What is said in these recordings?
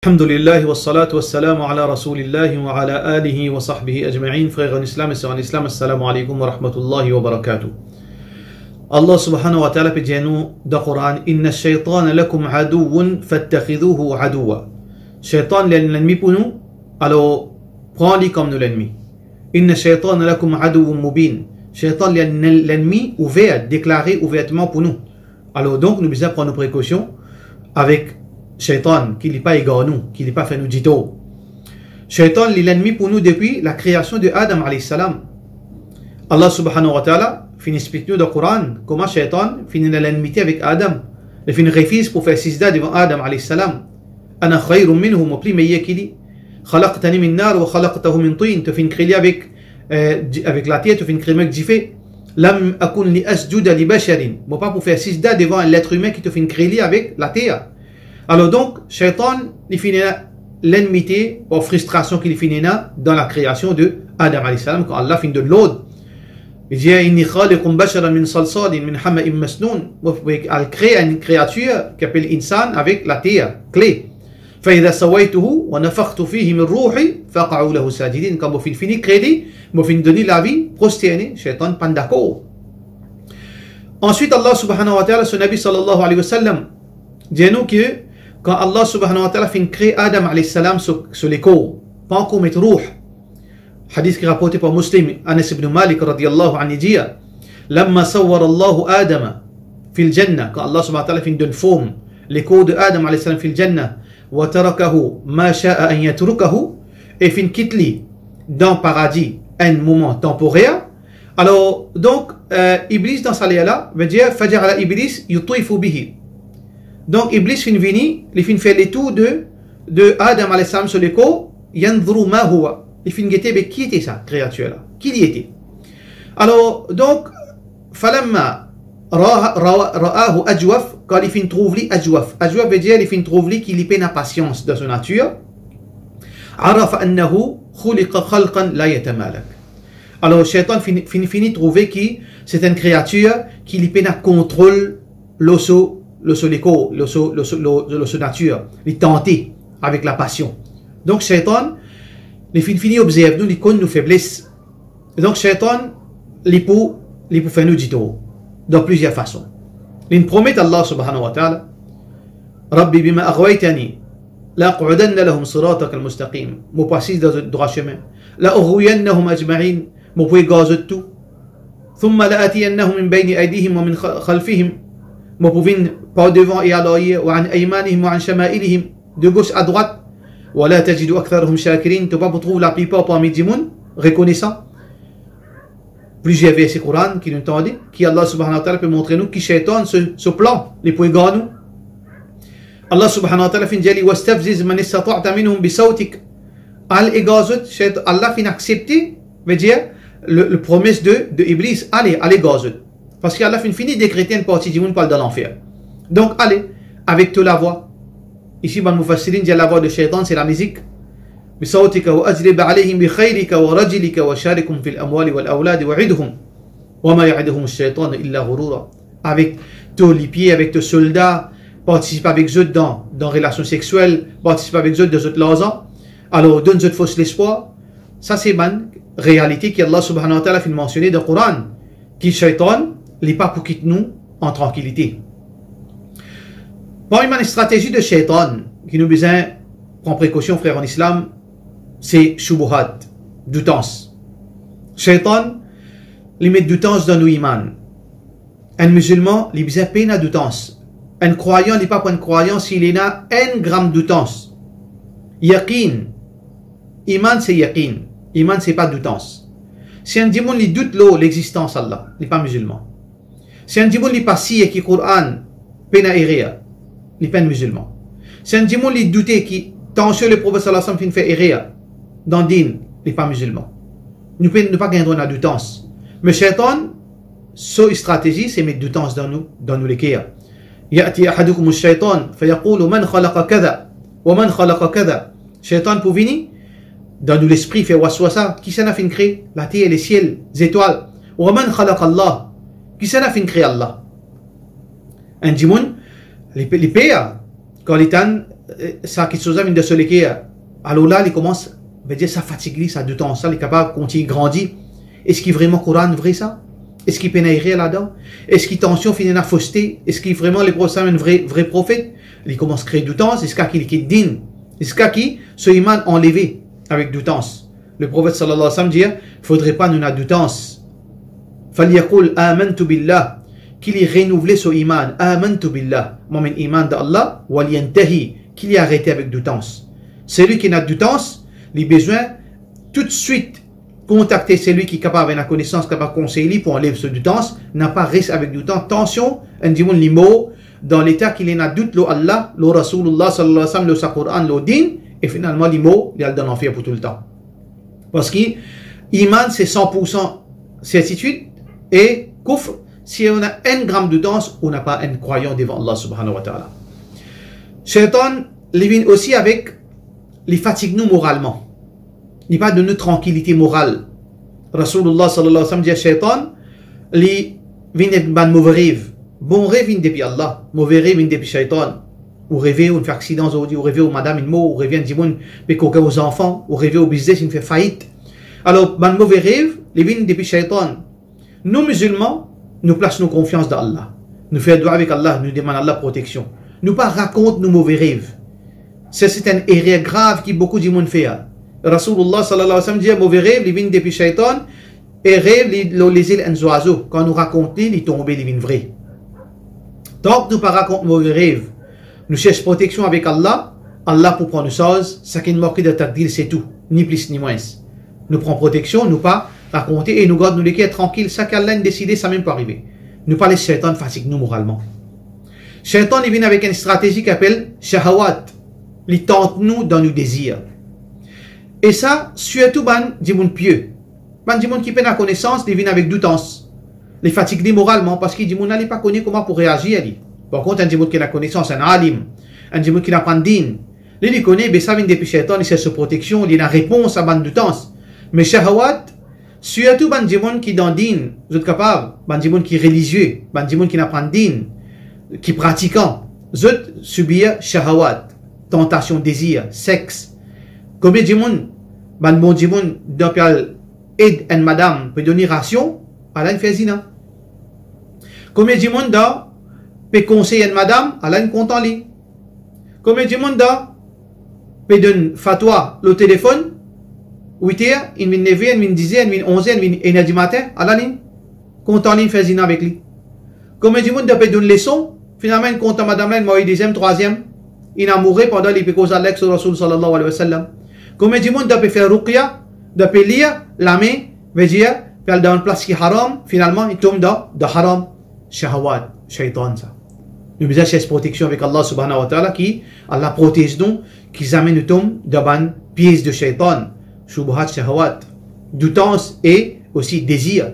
Alhamdulillah wa salatu wa salamu ala rasulillahi wa ala alihi wa sahbihi ajma'in. Frères en islam et sœurs en islam, assalamu alaikum wa rahmatullahi wa barakatuh. Allah subhanahu wa ta'ala peut dire nous dans le Coran, inna shaytana lakum aduwwun fattakhidhuhu aduwwa. Shaytan est l'ennemi pour nous, alors prends-le comme nous l'ennemi. Inna shaytana lakum aduwwun mubin. Shaytan est l'ennemi ouvert, déclaré ouvertement pour nous. Alors donc nous devons prendre nos précautions avec Shaitan, qui n'est pas égal nous, qui n'est pas fait nous dito. Shaitan est l'ennemi pour nous depuis la création de Adam alayhi salam. Allah subhanahu wa ta'ala finit expliquer nous dans le Coran comment Shaitan finit l'ennemité avec Adam. Il finit refuse pour faire sijda devant Adam alayhi salam. Ana khayrun minhu, mon plus meilleur qu'il dit. Khalaqtani min nar wa khalaqtahu min tin. Tu finis créer avec la terre, tu finis créer avec du feu. Lam akun li asjuda li basharin. Bon pas pour faire sijda devant l'être humain qui te finit créer avec la terre. Alors donc, Shaitan, il finit l'ennemité ou frustration qu'il finit dans la création de Adam alayhi salam, quand Allah finit de l'aude. Il dit, inni khaliqun basharan min salsalin min hama'in masnoun. Il crée une créature qui s'appelle insan avec la terre, clé. فإذا سويته ونفخت فيه من روحي فقعوا له ساجدين. Quand vous finissez créer, vous finissez donner la vie, prosterné, Shaitan pas d'accord. Ensuite, Allah subhanahu wa ta'ala, son Nabi sallallahu alayhi wa sallam, dit-nous que quand Allah subhanahu wa ta'ala finit créer Adam alayhi salam sur les corps, pas encore mettre ruh. Hadith qui est rapporté par Muslim, Anas ibn Malik radiyallahu anhu dit, Lamma sawwara Allahu Adam fil jannah, quand Allah subhanahu wa ta'ala finit d'une forme les corps de Adam alayhi salam fil jannah, wa tarakahu ma sha'a an yatrukahu, et finit quitte-li dans le paradis un moment temporaire. Alors donc Iblis dans sa là veut dire faja'ala Iblis yutifu bihi. Donc Iblis fin vini, il fin fait les tours de Adam alayhi salam sur l'écho, yanzuru ma huwa. Il fin guetter qui était ça créature là, qui y était. Alors donc falamma ra'ahu ajwaf, quand il fin trouve li ajwaf. Ajwaf veut dire il fin trouve li qu'il y peine à patience dans son nature. Arafa annahu khuliqa khalqan la yatamalak. Alors Shaitan finit trouver qui c'est une créature qui lui peine à contrôle l'osso nature, il tenté avec la passion. Donc Shaitan, il finit observe nous, il connaît nos faiblesses. Donc Shaitan, il peut faire nous dire dans plusieurs façons. Il promet Allah subhanahu wa ta'ala, Rabbi bima aghwaytani, la aq'udanna lahum siratak al-mustaqim. Mo passis dans le droit chemin. La ughwiyannahum ajma'in, mo pouvez gazer tout. Thumma la atiyannahum min bayni aydihim wa min khalfihim. Mo pouvez par devant et à l'arrière, wa an aymanihim wa an shama'ilihim, de gauche à droite. Wa la tajidu aktharahum shakirin, tu vas trouver la plupart parmi les gens reconnaissants. Plusieurs versets Coran qui nous tendent, qui Allah subhanahu wa ta'ala peut montrer nous qui Shaitan ce plan, les points gars nous. Allah subhanahu wa ta'ala fin dit wastafziz man istata'ta minhum bi sawtik. Al egazut, Allah fin accepter, veut dire le promesse de Iblis, allez gazut. Parce qu'Allah fin fini décréter une partie du monde parle dans l'enfer. Donc allez, avec toute la voix. Ici, dans le Mufassirin, dit la voix de Shaitan, c'est la musique. بصوتك وأجلب عليهم بخيلك ورجلك وشاركهم في الأموال والأولاد وعدهم وما يعدهم الشيطان إلا غرورا. Avec tous les pieds, avec tous les soldats, participe avec eux dans relations sexuelles, participe avec eux dans autres l'argent. Alors donne eux fausse l'espoir. Ça c'est une réalité qu'Allah subhanahu wa ta'ala fait mentionner dans le Coran. Qui Shaitan n'est pas pour quitter nous en tranquillité. Parmi les stratégies de Shaitan qui nous besoin prendre précaution frères en islam, c'est shubuhat, doutance. Shaitan, il met doutance dans nos imans. Un musulman, il besoin peine à doutance. Un croyant, il n'est pas pour un croyant s'il a 1 gramme de doutance. Yaqin. Iman, c'est yaqin. Iman, c'est pas doutance. Si un démon, il doute l'existence d'Allah, il n'est pas musulman. Si un démon, il pas si et qui Coran, peine à errer, il n'est pas musulman. Si un démon, il doute qui tension le prophète sallallahu alayhi wa sallam fait errer dans le din, il n'est pas musulman. Nous ne pouvons pas gagner la doutance. Mais Shaitan, sa stratégie, c'est mettre doutance dans nous les cœurs. يأتي أحدكم الشيطان فيقول من خلق كذا ومن خلق كذا. Shaitan pour venir dans l'esprit fait waswasa. Qui s'en a fait créer la terre, les ciels, les étoiles. ومن خلق الله. Qui s'en a fait créer Allah. Un démon, les pères, quand il ça qui se passe de celui alors là il commence veut dire ça fatigue ça de temps ça il est capable de continuer grandir. Est-ce qu'il vraiment Coran vrai ça? Est-ce qu'il pénètre là-dedans? Est-ce qu'il tension finit à fausseté? Est-ce qu'il vraiment les prophètes un vrai prophète? Il commence à créer du temps, c'est ce qu'il est din. C'est ce qui ce iman enlevé avec du temps. Le prophète sallallahu alayhi wa sallam dit faudrait pas nous avoir du temps. Falyaqul amantu billah qu'il ait renouvelé son iman. Amantu billah. Moi mon iman d'Allah wal yantahi qu'il ait arrêté avec du temps. Celui qui n'a du temps, il a besoin tout de suite contacter celui qui est capable de la connaissance, capable de conseiller pour enlever ce du temps, n'a pas risque avec du temps. Tension, on dit les mots dans l'état qu'il est en doute, le Allah, le Rasulullah sallallahu alayhi wa sallam, le Coran, le din, et finalement les mots, il y a dans l'enfer pour tout le temps. Parce que iman c'est 100% certitude et kufr, si on a 1 gramme de temps, on n'a pas un croyant devant Allah subhanahu wa ta'ala. Shaitan, il vient aussi avec les fatigues nous moralement. Il n'y a pas de notre tranquillité morale. Rasulullah sallallahu alayhi wa sallam dit à Shaitan, il vient de mauvais rêve. Bon rêve vient depuis Allah, mauvais rêve vient depuis Shaitan. Ou rêver, on fait accident, ou rêver aux madame, une mot, ou rêver, on fait coquin aux enfants, ou rêver au business, il fait faillite. Alors, ban mauvais rêve, il vient depuis Shaitan. Nous musulmans, nous plaçons nos confiances dans Allah. Nous faisons dua avec Allah, nous demandons Allah protection. Nous pas raconte nos mauvais rêves. C'est un erreur grave qui beaucoup de monde fait. Rasulullah sallallahu alayhi wa sallam dit mauvais rêve, il vient depuis Shaitan, et rêve, les îles un oiseau. Quand nous racontons, il tombe, il vient vrai. Tant que nous pas racontons mauvais rêve, nous cherchons protection avec Allah, Allah pour prendre une chose, ça qui nous manque de taqdir, c'est tout, ni plus ni moins. Nous prenons protection, nous pas raconter et nous gardons nous les tranquilles, ça qu'Allah a décidé, ça même pas arriver. Nous pas les Shaitan fatigue nous moralement. Shaitan il vient avec une stratégie qui s'appelle shahawat, il tente nous dans nos désirs. Et ça, surtout ban du monde pieux. Ban du monde qui peine la connaissance, il vient avec du temps. Les fatigue moralement parce qu'il dit mon n'allait pas connaître comment pour réagir. Par contre, un du monde qui a la connaissance, un alim, un du monde qui n'a pas de din. Il connaît, mais ça vient depuis Shaitan, il sait sa protection, il a une réponse à ban du temps. Mais shahawat, surtout ban du monde qui dans din, vous êtes capable, ban du monde qui est religieux, ban du monde qui n'a pas de din, qui est pratiquant, vous êtes subir shahawat, tentation, désir, sexe. Combien de monde, ban bon du monde, donc aide une madame peut donner ration, elle a une fait zina. Combien de monde peut conseiller une madame, elle a une compte en ligne. Combien de monde peut donner fatwa le téléphone, 8h, une 9h, une 10h, une 11h, une 1h du matin, elle a une compte en ligne fait zina avec lui. Combien de monde peut donner leçon, finalement une compte à madame, elle m'a eu 2e, 3e, il a mouru pendant les pécos à l'ex Rasul sallallahu alayhi wa sallam. Combien de monde peut faire ruqya, peut lire la main, veut dire, faire dans une place qui est haram, finalement il tombe dans haram, shahawat, shaitan ça. Nous besoin de protection avec Allah subhanahu wa ta'ala qui Allah protège nous, qui amène nous tombe dans une pièce de shaitan, shubhat, shahawat, du temps et aussi désir.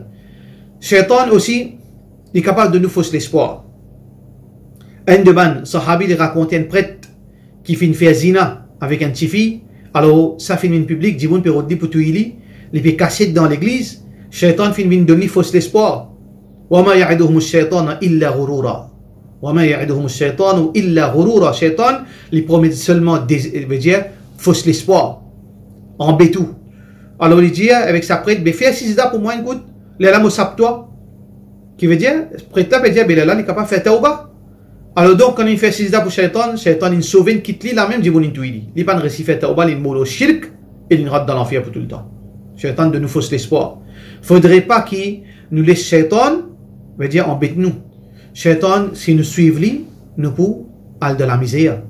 Shaitan aussi est capable de nous fausser l'espoir. Un de ban, sahabi il racontait un prêtre qui fait une faire zina avec un petit fille. Alors, ça fait une public, dit bon, peut redire pour tout il peut casser dans l'église. Shaitan fait une donner fausse l'espoir. وَمَا يَعِدُهُمُ الشَّيْطَانَ إِلَّا غُرُورًا. وَمَا يَعِدُهُمُ الشَّيْطَانُ إِلَّا غُرُورًا. Shaitan, il promet seulement, veut dire, fausse l'espoir. En bétou. Alors, il dit avec sa prêtre, mais fais sisda pour moi, écoute, les lames au sap toi. Qui veut dire, prêtre là, peut dire, mais là, il est capable de faire taouba. Alors donc, quand il fait sisda pour Shaitan, Shaitan il sauve, il quitte lui, la même, dit bon, il n'est pas de récit fait taouba, il moule au shirk, et il rate dans l'enfer pour tout le temps. Shaitan de nous fausse l'espoir. Faudrait pas qu'il nous laisse Shaitan, veut dire, embête nous. Shaitan, si nous suivons lui, nous pouvons aller de la misère.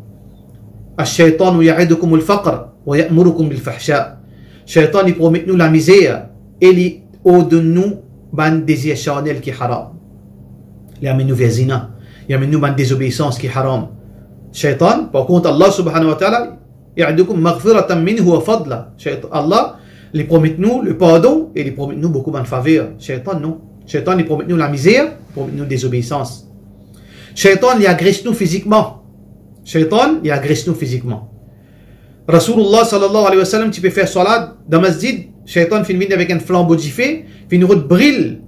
Shaitan ya'idukum al-faqr, wa ya'murukum bil-fahsha. Shaitan, il promet nous la misère, et il ordonne nous, ban désir charnel qui est haram. Il amène nous vers zina. Il amène nous une désobéissance qui est haram. Shaitan, par contre, Allah subhanahu wa ta'ala, ya'idukum maghfiratan minhu wa fadla. Allah, il promet nous le pardon et il promet nous beaucoup de faveur. Shaitan, non. Shaitan, il promet nous la misère, il promet nous désobéissance. Shaitan, il agresse nous physiquement. Shaitan, il agresse nous physiquement. Rasulullah sallallahu alayhi wa sallam, tu peux faire salat dans masjid. Shaitan finit avec un flambeau de feu, finit brille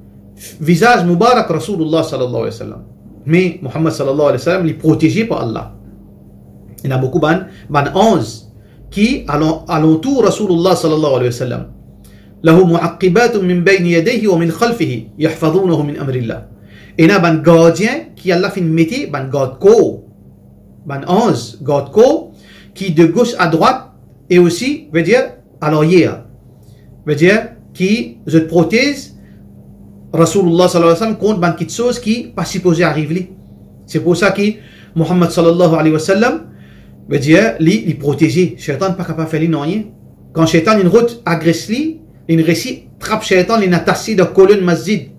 visage mubarak Rasulullah sallallahu alayhi wa sallam. Mais Muhammad sallallahu alayhi wa sallam, il est protégé par Allah. Il y en a beaucoup, ban 11 qui, alentour Rasulullah sallallahu alayhi wa sallam. له معقبات من بين يديه ومن خلفه يحفظونه من أمر الله. Et là, ban gardien qui Allah fin métier, ban garde co, ban 11 garde co qui de gauche à droite et aussi veut dire à l'arrière, veut dire qui je te protège Rasulullah sallallahu alayhi wa sallam contre ban quelque chose qui pas supposé arriver. C'est pour ça que Muhammad sallallahu alayhi wa sallam veut dire li protéger. Shaitan pas capable de faire rien. Quand Shaitan une route agresse lui, il réussit trappe Shaitan, il n'a tassé de colonne masjid.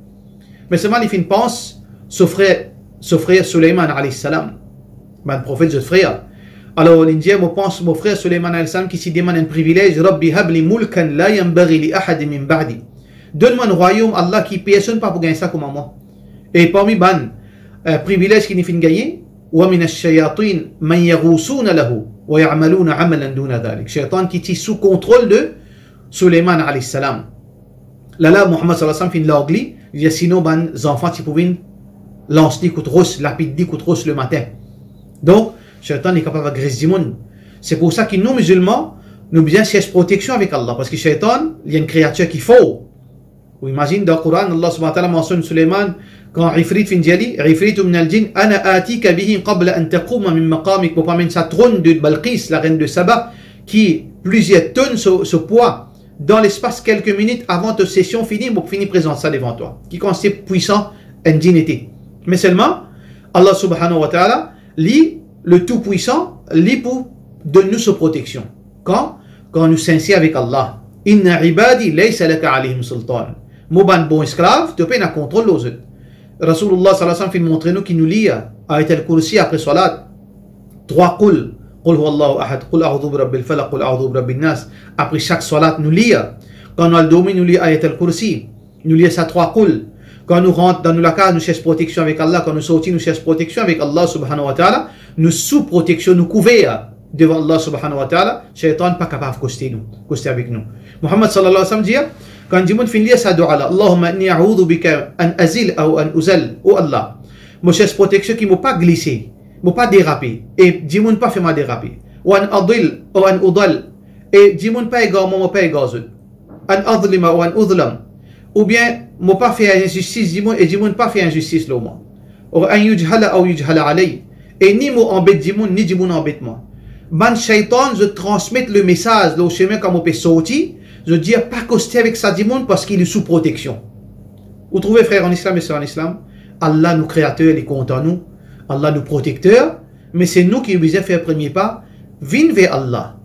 Mais seulement il fait une pense son frère Suleiman alayhi salam, ben prophète de frère. Alors l'Indien me pense mon frère Suleiman alayhi salam qui s'y demande un privilège, Rabbi habli mulkan la yanbaghi li ahad min ba'di. Donne-moi un royaume Allah qui personne pas pour gagner ça comme moi. Et parmi ban privilège qui n'y fin gagner, wa min ash-shayatin man yaghusuna lahu wa ya'maluna 'amalan duna dhalik. Shaitan qui est sous contrôle de Suleiman alayhi salam. Là, Muhammad sallallahu alayhi wa sallam fin l'agli, il y a sinon ban enfants qui pouvaient lancer coup de rosse, lapide coup de rosse le matin. Donc, Shaitan est capable de agresser du monde. C'est pour ça que nous, musulmans, nous bien cherchons protection avec Allah. Parce que Shaitan, il y a une créature qu'il faut. Vous imaginez dans le Coran, Allah subhanahu wa ta'ala mentionne Suleiman, quand Ifrit fin diali, Ifrit min al-jinn, ana atika bihi qabla an taquma min maqamik, pour pas mettre sa trône de Balqis, la reine de Saba, qui plusieurs tonnes ce poids, dans l'espace quelques minutes avant ta session finie, pour finir présenter ça devant toi. Qui constitue puissant en dignité. Mais seulement, Allah subhanahu wa ta'ala, lit le tout-puissant, lit pour donner sa protection. Quand nous sincères avec Allah. Inna ibadi laysa laka alayhim sultan. Mouban bon esclave, tu peux na contrôle aux autres. Rasulullah sallallahu alayhi wa sallam fait montrer nous qui nous lit ayat al-kursi après salat. 3 qul. قل هو الله أحد قل أعوذ برب الفلق قل أعوذ برب الناس. Après chaque salat nous lit. Quand nous allons nous lit ayat al-kursi. Nous lit ça 3 qul. Quand nous rentrons dans la case, nous cherchons protection avec Allah. Quand nous sortons, nous cherchons protection avec Allah subhanahu wa ta'ala. Nous sous protection, nous couverts devant Allah subhanahu wa ta'ala. Shaitan pas capable de coster avec nous. Muhammad sallallahu alayhi wa sallam dit, quand Jimoun fin lire sa dua, Allahumma inni a'udhu bika an azil ou an uzal. Oh Allah, moi cherche protection qui ne m'a pas glissé, ne m'a pas dérapé. Et Jimoun pas fait ma déraper. Ou an adil ou an udal. Et Jimoun pas également, moi pas également. An adlima ou an udlam. Ou bien, moi pas fait injustice, et Jimoun pas fait injustice là moi. Ou an yujhala ou yujhala alay. Et ni moi embête Jimoun, ni Jimoun embête moi. Ban shaitan, je transmets le message, le chemin comme on peut sortir, je dis pas coster avec ça Jimoun parce qu'il est sous protection. Vous trouvez frères en islam et sœurs en islam, Allah nous créateur, il est content nous, Allah nous protecteur, mais c'est nous qui obligés à faire le premier pas, viens vers Allah,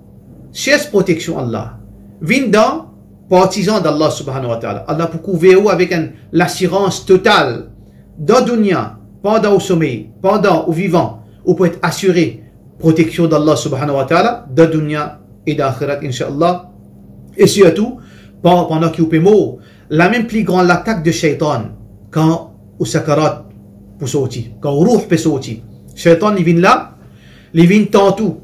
cherche protection Allah, viens dans partisan d'Allah subhanahu wa ta'ala. Allah pour couvrir avec l'assurance totale, dans dunya, pendant au sommeil, pendant au vivant, ou pour être assuré protection d'Allah subhanahu wa ta'ala, dans dunya et d'akhirat inshallah. Et surtout, pendant qu'il est mort, la même plus grande attaque de Shaitan, quand au sakarat pour sortir, quand au ruh peut sortir. Shaitan, il vient là, il vient tantôt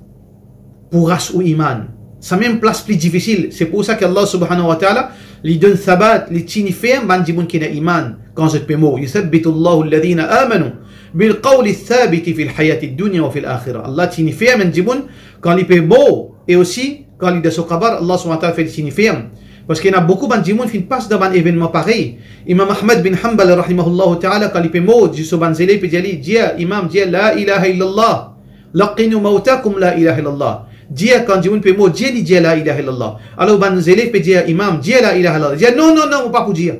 pour ras ou iman. Sa même place plus difficile. C'est pour ça qu'Allah subhanahu wa ta'ala lui donne thabat, lui tient ferme, ban jibun qui n'a iman, quand je peux mort. Yuthabbitu Allahu alladhina amanu bil qawli thabiti fil hayati dunya wa fil akhirah. Allah tient ferme, jibun, quand il peut mort, et aussi, quand il est de son kabar, Allah subhanahu wa ta'ala fait le tient ferme. Parce qu'il y a beaucoup de gens qui passent dans un événement pareil. Imam Ahmad bin Hanbal, rahimahullah ta'ala, quand il peut mort, je suis banzélé, puis il dit, Imam, dit, la ilaha illallah. Laqinu mawtakum la ilaha illallah. Dia quand Jimoun peut mot, dia dit la ilaha illallah. Alors ban zélé peut dire imam, dia la ilaha illallah. Dia non, pas pour dire.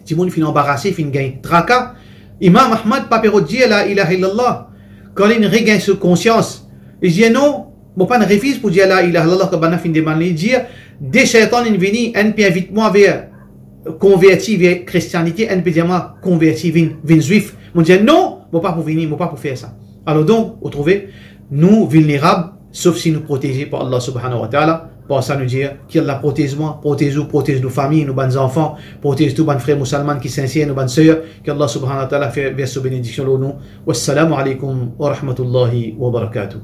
Jimoun fin embarrassé, fin gagne. Traka, imam Ahmad pas pour dire la ilaha illallah. Quand il regagne sa conscience, il dit non, moi pas ne refuse pour dire la ilaha illallah que ban fin demander. Il dit, des shaitans in vini, en peut vite moi vers converti vers christianité, en peut dire moi converti vin juif. Mon dit non, moi pas pour venir, moi pas pour faire ça. Alors donc, vous trouvez, nous vulnérables, sauf si nous protégés par Allah subhanahu wa ta'ala, pour ça nous dire qu'Allah protège-moi, protège-nous, protège nos familles, nos bonnes enfants, protège tous nos frères musulmans qui s'insèrent, nos bonnes sœurs, qu'Allah subhanahu wa ta'ala fait vers sa bénédiction au nom. Wassalamu alaikum wa rahmatullahi wa barakatuh.